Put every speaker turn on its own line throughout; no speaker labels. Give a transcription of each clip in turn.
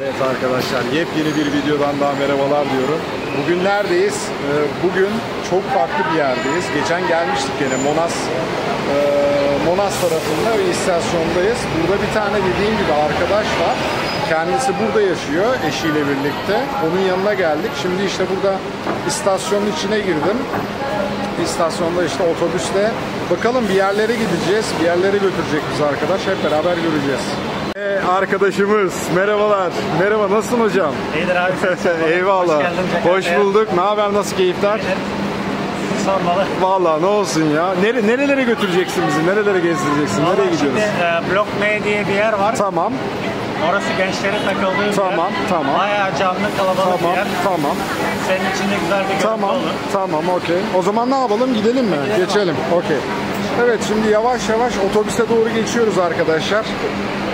Evet arkadaşlar, yepyeni bir videodan daha merhabalar diyorum. Bugün neredeyiz? Bugün çok farklı bir yerdeyiz. Geçen gelmiştik yine Monas tarafında bir istasyondayız. Burada bir tane dediğim gibi arkadaş var. Kendisi burada yaşıyor eşiyle birlikte. Onun yanına geldik. Şimdi işte burada istasyonun içine girdim. İstasyonda işte otobüsle bakalım bir yerlere gideceğiz. Bir yerlere götürecek bizi arkadaş. Hep beraber göreceğiz. Arkadaşımız merhabalar. Merhaba, nasılsın hocam?
İyidir abi.
Eyvallah. Hoş bulduk. Ne haber, nasıl keyifler?
Sormalı.
Vallahi ne olsun ya. Nerelere götüreceksin bizi? Nerelere gezdireceksin? Nereye gidiyoruz?
Şimdi Blok M diye bir yer var.
Tamam.
Orası gençlerin takıldığı bir
Tamam,
yer.
tamam.
Bayağı canlı, kalabalık bir yer.
Tamam.
Senin için de güzel bir görüntü
Tamam.
olur.
Tamam, okey. O zaman ne yapalım? Gidelim mi? Geçelim. Okey. Evet, şimdi yavaş yavaş otobüse doğru geçiyoruz arkadaşlar.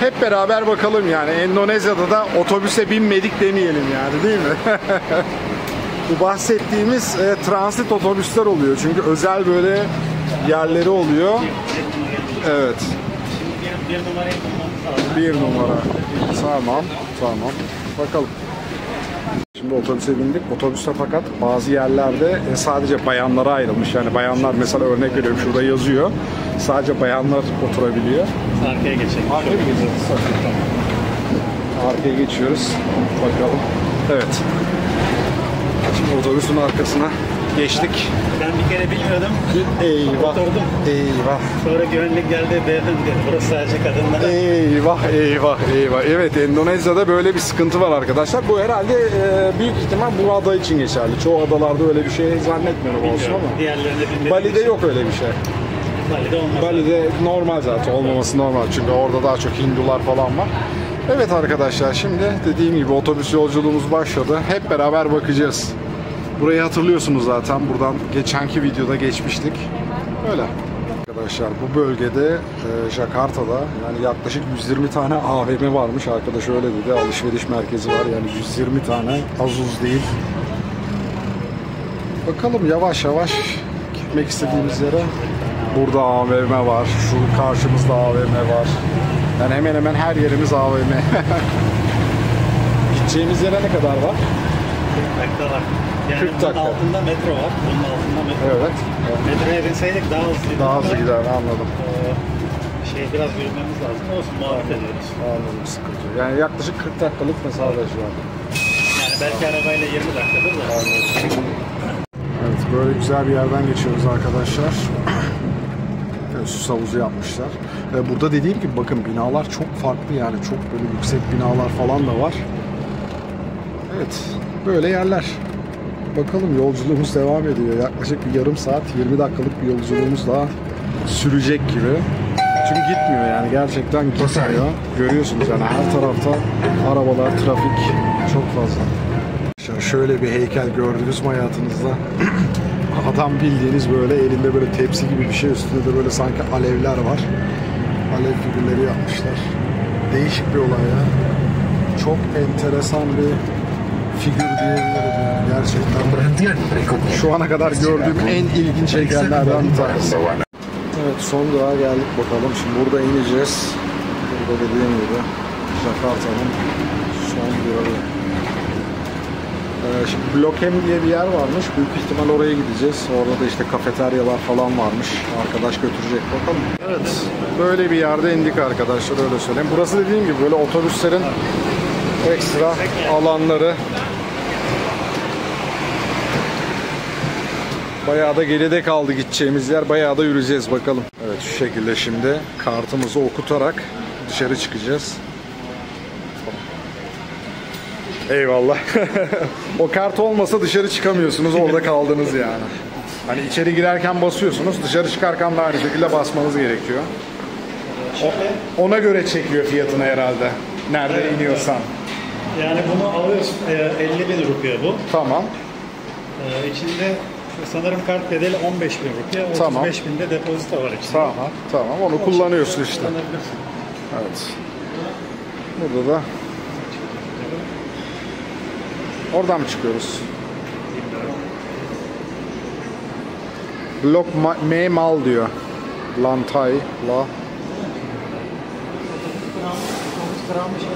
Hep beraber bakalım yani. Endonezya'da da otobüse binmedik demeyelim yani, değil mi? Bu bahsettiğimiz transit otobüsler oluyor. Çünkü özel böyle yerleri oluyor. Evet.
Bir numarayı bulmamız lazım.
Bir numara. Tamam. Tamam. Bakalım. Şimdi otobüse bindik. Otobüste fakat bazı yerlerde sadece bayanlara ayrılmış. Yani bayanlar, mesela örnek veriyorum, şurada yazıyor. Sadece bayanlar oturabiliyor.
Arkaya geçelim.
Arkaya mı geçiyoruz? Arkaya geçiyoruz. Bakalım. Evet. Şimdi otobüsün arkasına geçtik.
Ben bir kere bilmiyordum.
Eyvah.
Oturdum.
Eyvah.
Sonra güvenlik geldi, beyefendi dedi. Burası sadece kadınlara.
Eyvah, eyvah, eyvah. Evet, Endonezya'da böyle bir sıkıntı var arkadaşlar. Bu herhalde büyük ihtimal bu ada için geçerli. Çoğu adalarda öyle bir şey zannetmiyorum olsun ama.
Diğerlerinde bilmediğim
Bali'de yok öyle bir şey.
Bali'de olmaz.
Bali'de normal zaten, olmaması normal. Çünkü orada daha çok Hindular falan var. Evet arkadaşlar, şimdi dediğim gibi otobüs yolculuğumuz başladı. Hep beraber bakacağız. Burayı hatırlıyorsunuz zaten. Buradan geçenki videoda geçmiştik. Öyle. Arkadaşlar, bu bölgede Jakarta'da yani yaklaşık 120 tane AVM varmış. Arkadaş öyle dedi. Alışveriş merkezi var. Yani 120 tane, az uz değil. Bakalım yavaş yavaş gitmek istediğimiz yere. Burada AVM var. Şu karşımızda AVM var. Yani hemen hemen her yerimiz AVM. Gideceğimiz yere ne kadar var?
40 dakika var. Yani
40 dakika.
bunun altında metro var. Bunun altında metro var.
Evet.
Metroya binseydik daha hızlı.
Daha hızlı gider, anladım.
Biraz yürümemiz lazım. Olsun, muhabbet ediyoruz.
Anladım, sıkıntı. Yani yaklaşık 40 dakikalık mesafe şu an.
Yani belki arabayla 20 dakikadır da.
Evet, böyle güzel bir yerden geçiyoruz arkadaşlar. Süs havuzu yapmışlar. Burada dediğim gibi bakın, binalar çok farklı yani, çok böyle yüksek binalar falan da var. Evet, böyle yerler. Bakalım, yolculuğumuz devam ediyor. Yaklaşık bir yarım saat, 20 dakikalık bir yolculuğumuz daha sürecek gibi. Çünkü gitmiyor yani, gerçekten gitmiyor. Görüyorsunuz yani her tarafta arabalar, trafik çok fazla. Şöyle bir heykel gördünüz mü hayatınızda? Adam bildiğiniz böyle elinde böyle tepsi gibi bir şey, üstünde de böyle sanki alevler var. Alev figürleri yapmışlar. Değişik bir olay ya. Çok enteresan bir figür diyebilirim yani, gerçekten. Şu ana kadar gördüğüm en ilginç heykellerden bir tanesi. Evet, son durağa geldik bakalım. Şimdi burada ineceğiz. Burada dediğim gibi Jakarta'nın son durağı. Şimdi Blok M diye bir yer varmış. Büyük ihtimal oraya gideceğiz. Orada da işte kafeteryalar falan varmış. Arkadaş götürecek, bakalım. Evet, böyle bir yerde indik arkadaşlar, öyle söyleyeyim. Burası dediğim gibi böyle otobüslerin ekstra alanları. Bayağı da geride kaldı gideceğimiz yer. Bayağı da yürüyeceğiz bakalım. Evet, şu şekilde şimdi kartımızı okutarak dışarı çıkacağız. Eyvallah. O kart olmasa dışarı çıkamıyorsunuz. Orada kaldınız yani. Hani içeri girerken basıyorsunuz. Dışarı çıkarken de aynı şekilde basmanız gerekiyor. Ona göre çekiyor fiyatını herhalde. Nerede iniyorsan.
Yani bunu alıyorsun. 50.000 rupiye bu.
Tamam.
İçinde sanırım kart bedeli 15.000 rupiye. 35.000
Tamam.
de depozito var içinde.
Tamam. Tamam. Onu kullanıyorsun işte. Evet. Burada da oradan mı çıkıyoruz? Blok M mal diyor. Lantai, la.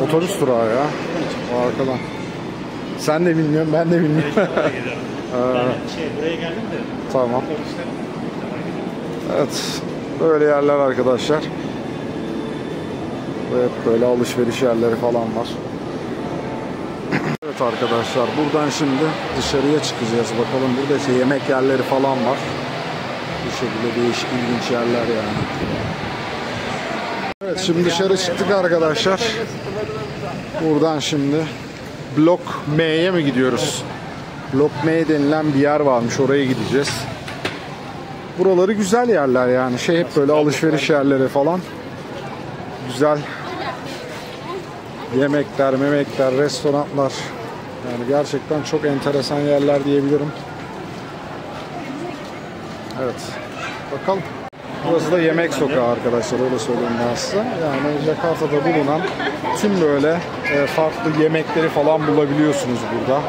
Otobüs durağı ya. O arkadan. Sen de bilmiyorsun, ben de bilmiyorum.
Buraya geldim de.
Tamam. Evet. Böyle yerler arkadaşlar. Ve hep böyle alışveriş yerleri falan var. Evet arkadaşlar, buradan şimdi dışarıya çıkacağız. Bakalım burada yemek yerleri falan var. Bu şekilde değişik, ilginç yerler yani. Evet, şimdi dışarı çıktık arkadaşlar. Buradan şimdi Blok M'ye mi gidiyoruz? Blok M denilen bir yer varmış, oraya gideceğiz. Buraları güzel yerler yani. Hep böyle alışveriş yerleri falan. Güzel yemekler, memekler, restoranlar. Yani gerçekten çok enteresan yerler diyebilirim. Evet. Bakalım. Burası da yemek sokağı arkadaşlar, öyle söyleyeyim ben size. Yani Jakarta'da bulunan tüm böyle farklı yemekleri falan bulabiliyorsunuz burada.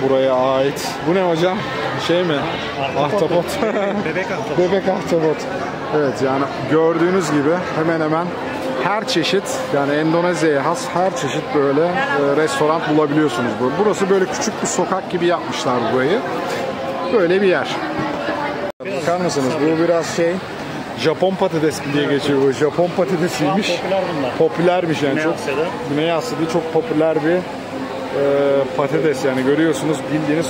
Buraya ait. Bu ne hocam? Şey mi? Ahtapot.
Bebek ahtapot.
Bebek ahtapot. Evet, yani gördüğünüz gibi hemen hemen her çeşit, yani Endonezya'ya has her çeşit böyle restoran bulabiliyorsunuz. Burası böyle küçük bir sokak gibi yapmışlar burayı. Böyle bir yer. Bakar mısınız? Bu biraz Japon patates diye geçiyor. Bu Japon patatesiymiş.
Popüler bunlar.
Popülermiş yani. Güney Asya'da çok popüler bir patates yani, görüyorsunuz, bildiğiniz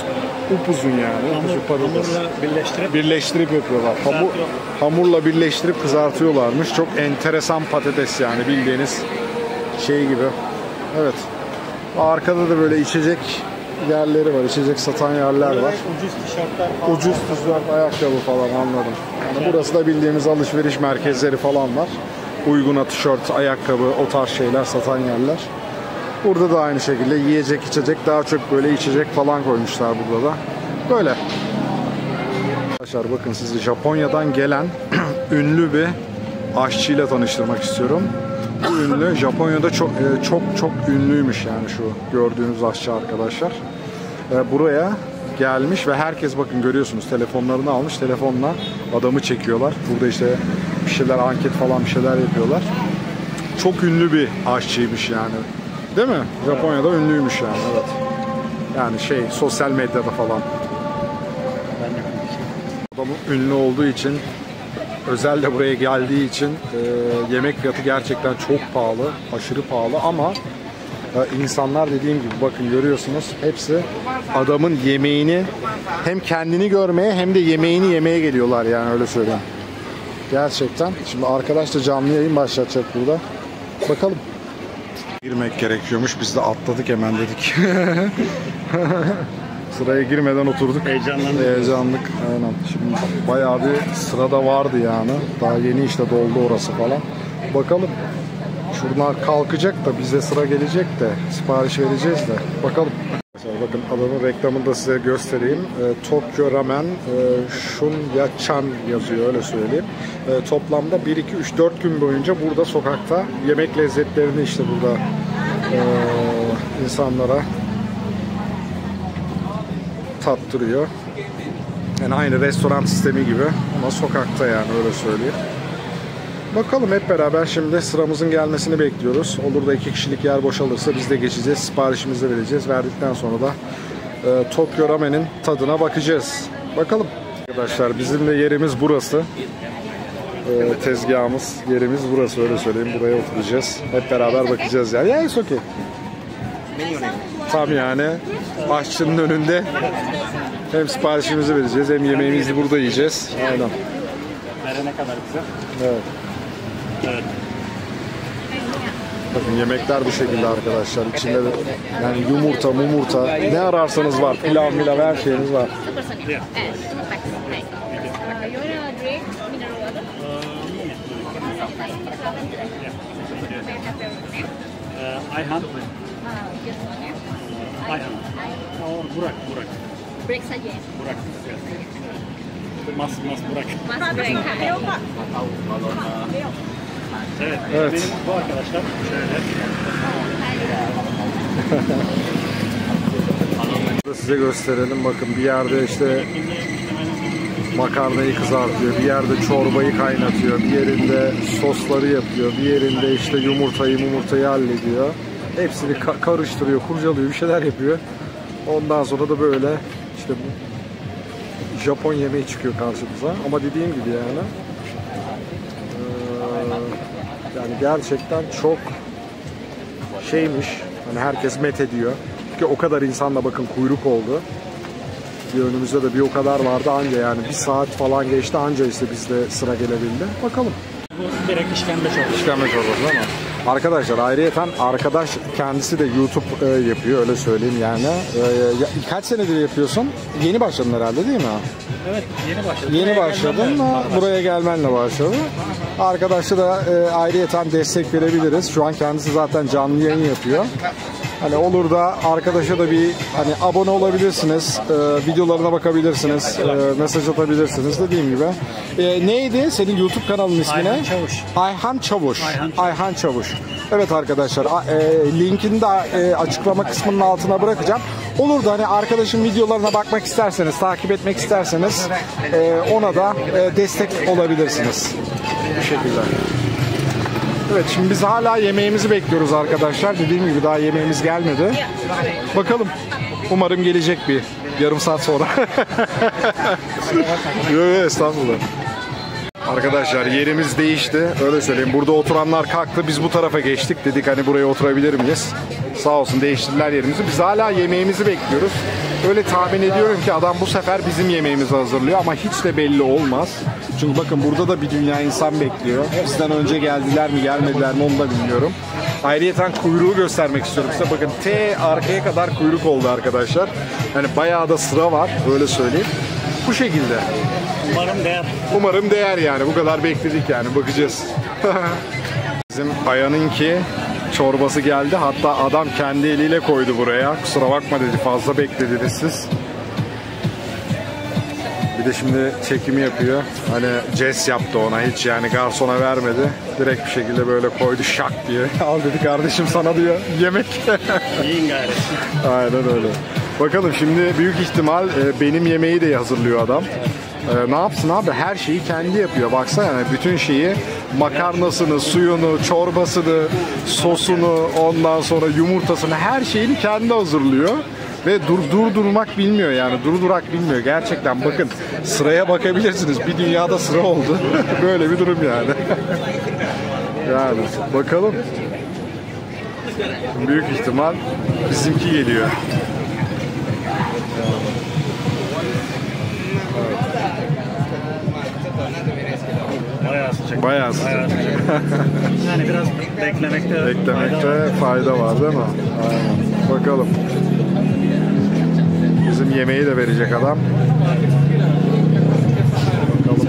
upuzun yani.
Hamurla
birleştirip yapıyorlar. Hamurla birleştirip kızartıyorlarmış. Çok enteresan patates yani, bildiğiniz gibi. Evet. Arkada da böyle içecek yerleri var. İçecek satan yerler var.
Ucuz tişörtler falan.
Ucuz tişört, ayakkabı falan, anladım. Yani burası da bildiğimiz alışveriş merkezleri falan var. Uyguna tişört, ayakkabı, o tarz şeyler satan yerler. Burada da aynı şekilde yiyecek, içecek, daha çok böyle içecek falan koymuşlar burada da. Böyle. Arkadaşlar bakın, sizi Japonya'dan gelen ünlü bir aşçıyla tanıştırmak istiyorum. Bu ünlü Japonya'da çok ünlüymüş yani, şu gördüğünüz aşçı arkadaşlar. Buraya gelmiş ve herkes, bakın görüyorsunuz, telefonlarını almış, telefonla adamı çekiyorlar. Burada bir şeyler, anket falan bir şeyler yapıyorlar. Çok ünlü bir aşçıymış yani. Değil mi? Japonya'da ünlüymüş yani, evet. Yani sosyal medyada falan. Adamın ünlü olduğu için, özellikle buraya geldiği için yemek fiyatı gerçekten çok pahalı, aşırı pahalı ama insanlar, dediğim gibi bakın görüyorsunuz, hepsi adamın yemeğini, hem kendini görmeye hem de yemeğini yemeye geliyorlar yani, öyle söyleyeyim. Gerçekten. Şimdi arkadaş da canlı yayın başlatacak burada. Bakalım. Girmek gerekiyormuş. Biz de atladık hemen, dedik. Sıraya girmeden oturduk. Heyecanlık. Aynen. Şimdi bayağı bir sırada vardı yani. Daha yeni doldu orası falan. Bakalım. Şuradan kalkacak da bize sıra gelecek de sipariş vereceğiz de. Bakalım. Bakın adamın reklamını da size göstereyim. Tokyo Ramen Shunyachan yazıyor, öyle söyleyeyim. Toplamda 1, 2, 3, 4 gün boyunca burada sokakta yemek lezzetlerini burada insanlara tattırıyor. Yani aynı restoran sistemi gibi ama sokakta yani, öyle söyleyeyim. Bakalım, hep beraber şimdi sıramızın gelmesini bekliyoruz. Olur da 2 kişilik yer boşalırsa biz de geçeceğiz. Siparişimizi vereceğiz. Verdikten sonra da Tokyo Ramen'in tadına bakacağız. Bakalım. Arkadaşlar bizim de yerimiz burası. Tezgahımız, yerimiz burası, öyle söyleyeyim. Buraya oturacağız. Hep beraber bakacağız yani. Ya, it's okay. Tam yani aşçının önünde hem siparişimizi vereceğiz hem yemeğimizi burada yiyeceğiz. Aynen.
Nereye kadar güzel.
Evet.
Evet.
Bakın yemekler bu şekilde arkadaşlar. İçinde de yani yumurta, ne ararsanız var. Pilav, her şeyiniz var.
Ayhan. Burak.
Break saja.
Burak. Mas Burak.
Mas Break.
Evet.
Evet.
Benim bu arkadaşlar şöyle.
Size gösterelim. Bakın bir yerde makarnayı kızartıyor, bir yerde çorbayı kaynatıyor, bir yerinde sosları yapıyor, bir yerinde işte yumurtayı hallediyor. Hepsini karıştırıyor, kurcalıyor, bir şeyler yapıyor. Ondan sonra da böyle işte Japon yemeği çıkıyor karşımıza. Ama dediğim gibi yani gerçekten çok şeymiş. Hani herkes met ediyor. Çünkü o kadar insanla bakın kuyruk oldu. Bir önümüzde de bir o kadar vardı anca yani bir saat falan geçti anca işte bizde sıra gelebildi. Bakalım.
Bu direkt işkembe çorbası.
İşkembe çorbası ama. Arkadaşlar ayrıyeten arkadaş kendisi de YouTube yapıyor öyle söyleyeyim yani. Kaç senedir yapıyorsun? Yeni başladın herhalde değil mi?
Evet yeni başladım.
Yeni başladın mı? Buraya gelmenle başladı. Arkadaşa da ayrıyeten destek verebiliriz. Şu an kendisi zaten canlı yayın yapıyor. Hani olur da arkadaşa da bir hani abone olabilirsiniz, videolarına bakabilirsiniz, mesaj atabilirsiniz dediğim gibi. Neydi senin YouTube kanalının ismi ne?
Ayhan Çavuş.
Ayhan Çavuş. Ayhan Çavuş. Evet arkadaşlar linkini de açıklama kısmının altına bırakacağım. Olur da hani arkadaşın videolarına bakmak isterseniz, takip etmek isterseniz ona da destek olabilirsiniz. Bu şekilde. Evet şimdi biz hala yemeğimizi bekliyoruz arkadaşlar. Dediğim gibi daha yemeğimiz gelmedi. Bakalım. Umarım gelecek bir yarım saat sonra. Yok estağfurullah. Arkadaşlar yerimiz değişti. Öyle söyleyeyim. Burada oturanlar kalktı. Biz bu tarafa geçtik. Dedik hani buraya oturabilir miyiz? Sağ olsun değiştirdiler yerimizi. Biz hala yemeğimizi bekliyoruz. Öyle tahmin ediyorum ki adam bu sefer bizim yemeğimizi hazırlıyor ama hiç de belli olmaz. Çünkü bakın burada da bir dünya insan bekliyor. Bizden önce geldiler mi gelmediler mi onu da bilmiyorum. Ayrıyeten kuyruğu göstermek istiyorum size. Bakın arkaya kadar kuyruk oldu arkadaşlar. Yani bayağı da sıra var öyle söyleyeyim. Bu şekilde.
Umarım değer.
Umarım değer yani. Bu kadar bekledik yani. Bakacağız. Bizim Ayhan'ınki çorbası geldi. Hatta adam kendi eliyle koydu buraya. Kusura bakma dedi. Fazla beklediniz siz. Bir de şimdi çekimi yapıyor. Hani jest yaptı ona. Hiç yani garsona vermedi. Direkt bir şekilde böyle koydu şak diye. Al dedi kardeşim sana diyor. Yemek.
Yiyin gayret.
Aynen öyle. Bakalım şimdi büyük ihtimal benim yemeği de hazırlıyor adam. Ne yapsın abi? Her şeyi kendi yapıyor. Baksana yani bütün şeyi makarnasını, suyunu, çorbasını, sosunu, ondan sonra yumurtasını her şeyini kendi hazırlıyor. Ve durdurmak bilmiyor yani. Durdurak bilmiyor. Gerçekten bakın sıraya bakabilirsiniz. Bir dünyada sıra oldu. Böyle bir durum yani. Yani bakalım. Büyük ihtimal bizimki geliyor.
Bayağı sıcak.
Bayağı sıcak.
Yani biraz beklemekte
fayda var değil mi? Aynen. Bakalım. Bizim yemeği de verecek adam. Bakalım.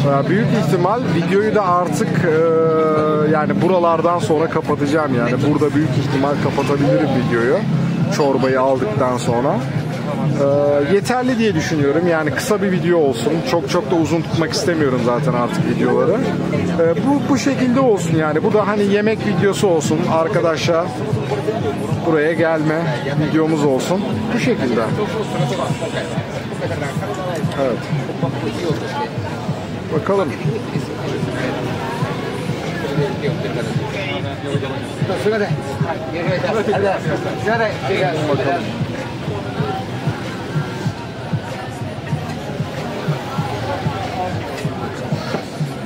Evet. Büyük ihtimal videoyu da artık yani buralardan sonra kapatacağım yani. Burada büyük ihtimal kapatabilirim videoyu. Çorbayı aldıktan sonra. Yeterli diye düşünüyorum. Yani kısa bir video olsun. Çok da uzun tutmak istemiyorum zaten artık videoları. Bu şekilde olsun yani. Bu da hani yemek videosu olsun. Arkadaşlar buraya gelme videomuz olsun. Bu şekilde. Evet. Bakalım.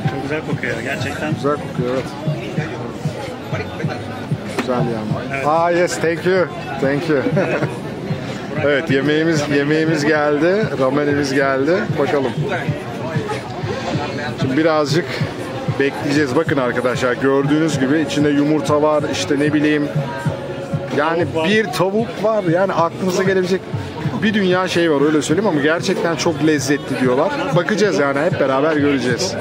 Çok güzel kokuyor gerçekten.
Güzel kokuyor evet. Güzel yani.
Evet.
Yes, thank you. Thank you. Evet, yemeğimiz geldi. Ramenimiz geldi. Bakalım. Şimdi birazcık bekleyeceğiz. Bakın arkadaşlar gördüğünüz gibi içinde yumurta var. İşte ne bileyim. Yani bir tavuk var. Yani aklınıza gelebilecek bir dünya şey var öyle söyleyeyim ama gerçekten çok lezzetli diyorlar. Bakacağız yani hep beraber göreceğiz.